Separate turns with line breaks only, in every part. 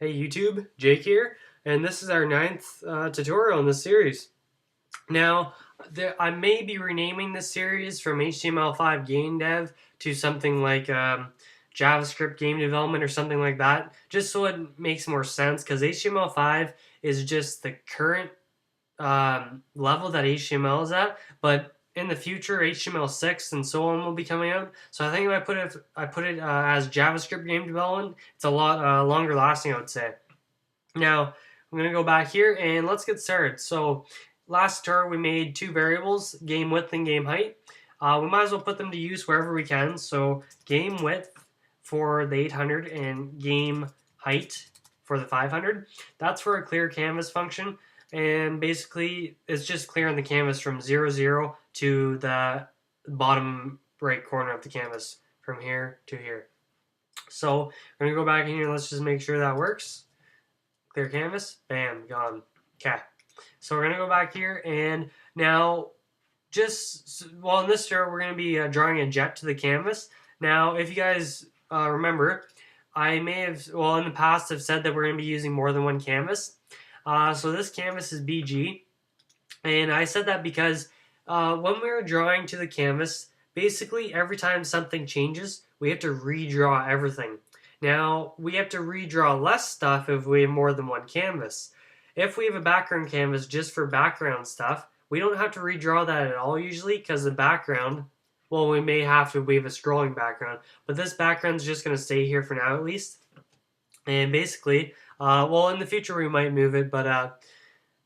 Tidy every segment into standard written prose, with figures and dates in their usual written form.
Hey YouTube, Jake here, and this is our ninth tutorial in this series. Now, I may be renaming this series from HTML5 game dev to something like JavaScript game development or something like that, just so it makes more sense, because HTML5 is just the current level that HTML is at, but in the future, HTML6 and so on will be coming out. So I think if I put it as JavaScript game development, it's a lot longer lasting, I would say. Now I'm gonna go back here and let's get started. So last tutorial we made two variables, game width and game height. We might as well put them to use wherever we can. So game width for the 800 and game height for the 500. That's for a clear canvas function. And basically, it's just clearing the canvas from 0, 0 to the bottom right corner of the canvas from here to here. So I'm going to go back in here. Let's just make sure that works. Clear canvas. Bam. Gone. Okay. So we're going to go back here. And now, in this tutorial, we're going to be drawing a jet to the canvas. Now, if you guys remember, I may have, in the past, have said that we're going to be using more than one canvas. So this canvas is BG, and I said that because when we were drawing to the canvas, basically every time something changes, we have to redraw everything. Now, we have to redraw less stuff if we have more than one canvas. If we have a background canvas just for background stuff, we don't have to redraw that at all usually, because the background, we may have to, we have a scrolling background, but this background is just going to stay here for now at least. And basically, in the future we might move it, but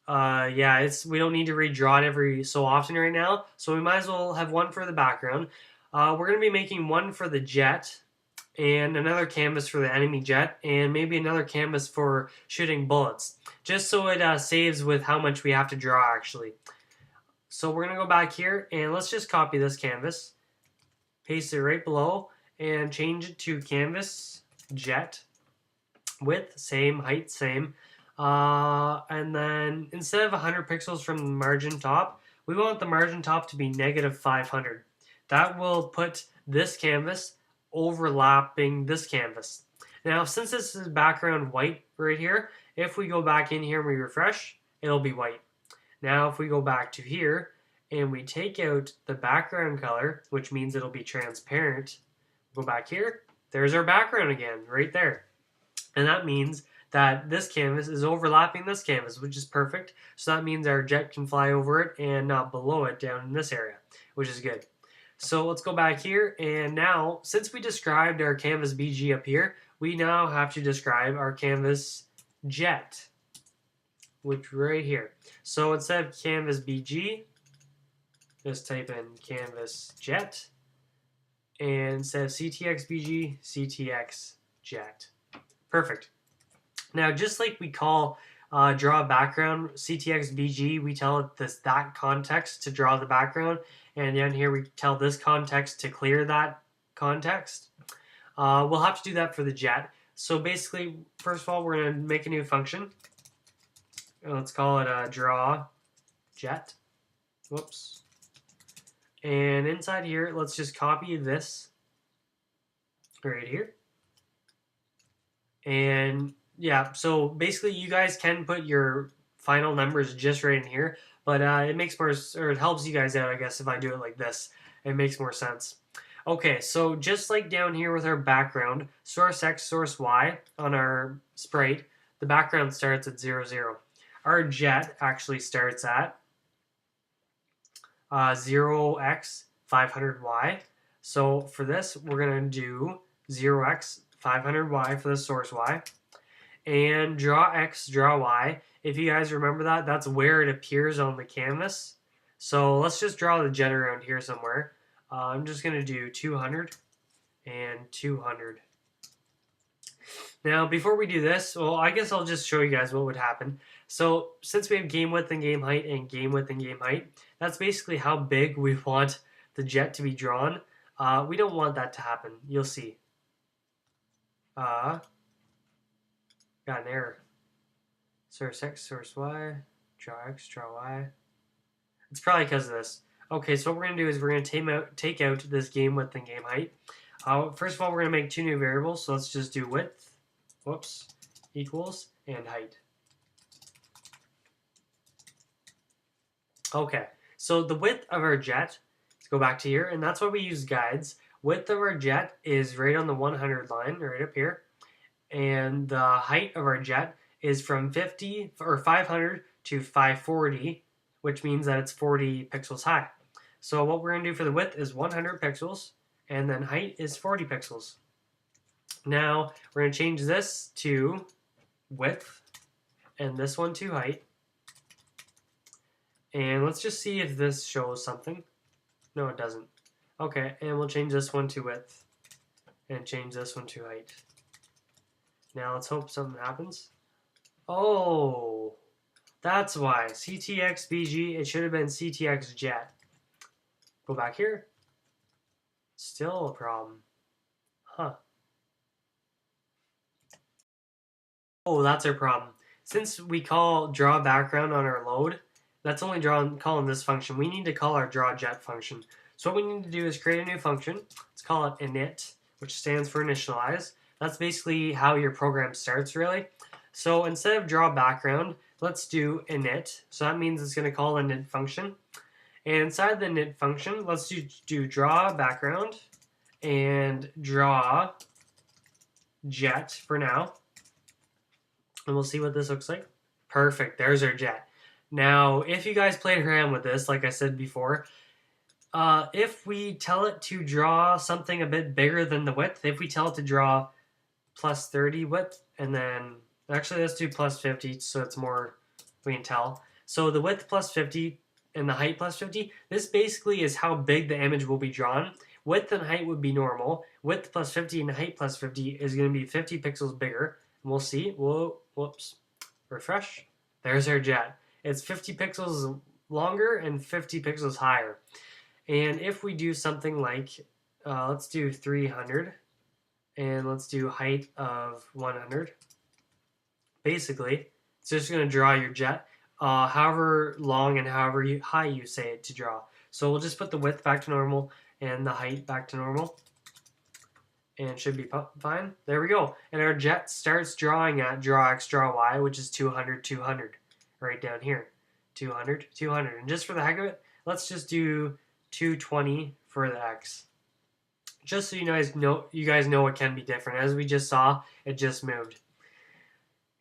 yeah, we don't need to redraw it every so often right now, so we might as well have one for the background. We're going to be making one for the jet, and another canvas for the enemy jet, and maybe another canvas for shooting bullets, just so it saves with how much we have to draw actually. So we're going to go back here, and let's just copy this canvas, paste it right below, and change it to canvas jet. Width, same, height, same. And then instead of 100 pixels from the margin top, we want the margin top to be negative 500. That will put this canvas overlapping this canvas. Now, since this is background white right here, if we go back in here and we refresh, it'll be white. Now, if we go back to here and we take out the background color, which means it'll be transparent, go back here, there's our background again, right there. And that means that this canvas is overlapping this canvas, which is perfect. So that means our jet can fly over it and not below it down in this area, which is good. So let's go back here. And now, since we described our canvas BG up here, we now have to describe our canvas jet, which right here. So instead of canvas BG, just type in canvas jet. And instead of CTX BG, CTX jet. Perfect. Now, just like we call draw a background CTX BG, we tell it that context to draw the background, and down here we tell this context to clear that context. We'll have to do that for the jet. So basically, first of all, we're going to make a new function. Let's call it draw jet. Whoops. And inside here, let's just copy this right here. And yeah, so basically you guys can put your final numbers just right in here, but it makes more, or it helps you guys out, I guess, if I do it like this. It makes more sense. Okay, so just like down here with our background, source X, source Y on our sprite, the background starts at 0, 0. Our jet actually starts at 0x 500y. So for this, we're going to do 0x 500y for the source y, and draw x, draw y. If you guys remember that, that's where it appears on the canvas. So let's just draw the jet around here somewhere. I'm just going to do 200 and 200. Now, before we do this, I guess I'll just show you guys what would happen. So since we have game width and game height and game width and game height, that's basically how big we want the jet to be drawn. We don't want that to happen. You'll see. Got an error. Source X, source Y, draw X, draw Y. It's probably because of this. Okay, so what we're going to do is we're going to take out this game width and game height. First of all, we're going to make two new variables, so let's just do width, whoops, equals and height. Okay, so the width of our jet, let's go back to here, and that's why we use guides. Width of our jet is right on the 100 line, right up here. And the height of our jet is from 50 or 500 to 540, which means that it's 40 pixels high. So what we're going to do for the width is 100 pixels, and then height is 40 pixels. Now we're going to change this to width, and this one to height. And let's just see if this shows something. No, it doesn't. Okay, and we'll change this one to width, and change this one to height. Now let's hope something happens. Oh, that's why. CTX BG, it should have been CTX Jet. Go back here. Still a problem. Huh. Oh, that's our problem. Since we call draw background on our load, that's only calling this function. We need to call our draw jet function. So what we need to do is create a new function. Let's call it init, which stands for initialize. That's basically how your program starts, really. So instead of draw background, let's do init. So that means it's going to call an init function. And inside the init function, let's do draw background and draw jet for now. And we'll see what this looks like. Perfect, there's our jet. Now, if you guys played around with this, like I said before, if we tell it to draw something a bit bigger than the width, if we tell it to draw plus 30 width, and then, actually let's do plus 50, so it's more, we can tell. So the width plus 50 and the height plus 50, this basically is how big the image will be drawn. Width and height would be normal. Width plus 50 and height plus 50 is going to be 50 pixels bigger. And we'll see. Whoa, whoops. Refresh. There's our jet. It's 50 pixels longer and 50 pixels higher. And if we do something like, let's do 300, and let's do height of 100. Basically, it's just going to draw your jet however long and however high you say it to draw. So we'll just put the width back to normal and the height back to normal. And it should be fine. There we go. And our jet starts drawing at draw x, draw y, which is 200, 200. Right down here. 200, 200. And just for the heck of it, let's just do 220 for the x. Just so you guys know it can be different. As we just saw, it just moved.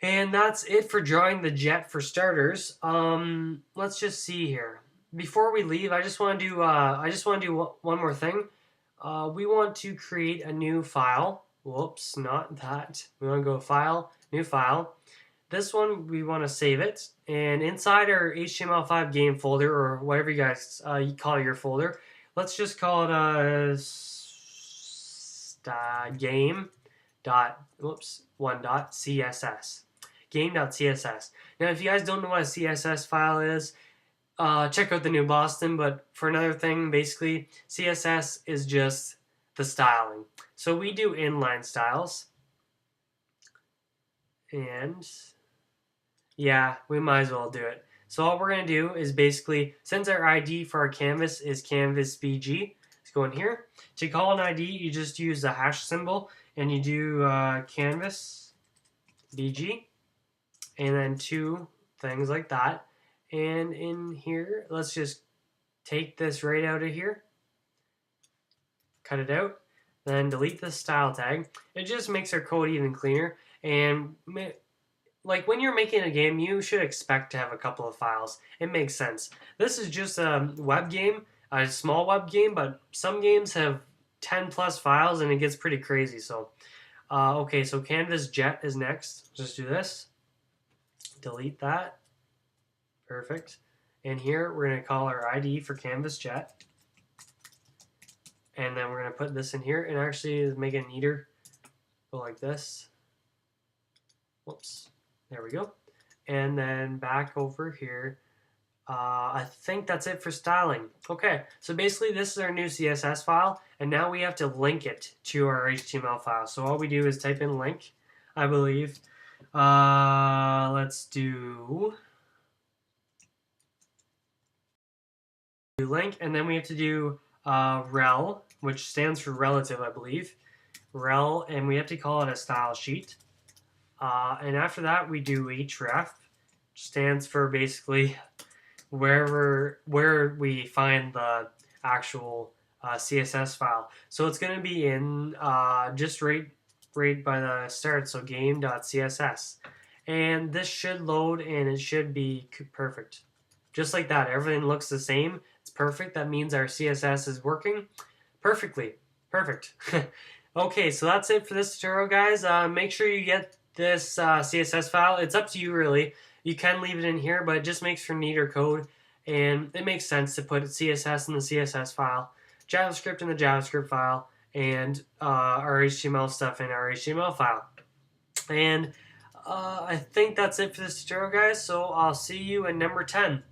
And that's it for drawing the jet for starters. Let's just see here. Before we leave, I just want to do one more thing. We want to create a new file. Whoops, not that. We want to go File, New File. This one, we want to save it. And inside our HTML5 game folder, or whatever you guys you call your folder, let's just call it game.css. Game.css. Now, if you guys don't know what a CSS file is, check out the new Boston, but for another thing, basically, CSS is just the styling. So we do inline styles. And yeah, we might as well do it. So all we're going to do is basically, since our ID for our canvas is canvas BG, let's go in here. To call an ID, you just use the hash symbol, and you do canvas BG, and then two things like that. And in here, let's just take this right out of here, cut it out, then delete the style tag. It just makes our code even cleaner. And like when you're making a game, you should expect to have a couple of files. It makes sense. This is just a web game, a small web game, but some games have 10 plus files and it gets pretty crazy. So, okay, so canvas jet is next. Just do this, delete that. Perfect. And here we're going to call our ID for canvas jet. And then we're going to put this in here and actually make it neater. Go like this. Whoops. There we go. And then back over here. I think that's it for styling. Okay, so basically this is our new CSS file, and now we have to link it to our HTML file. So all we do is type in link, I believe. Let's do link, and then we have to do rel, which stands for relative, I believe. Rel, and we have to call it a style sheet. And after that, we do href, which stands for basically where we find the actual CSS file. So it's going to be in just right by the start, so game.css. And this should load and it should be perfect. Just like that, everything looks the same. It's perfect. That means our CSS is working perfectly. Perfect. Okay, so that's it for this tutorial, guys. Make sure you get this CSS file. It's up to you, really. You can leave it in here, but it just makes for neater code, and it makes sense to put CSS in the CSS file, JavaScript in the JavaScript file, and our HTML stuff in our HTML file. And I think that's it for this tutorial, guys, so I'll see you in number 10.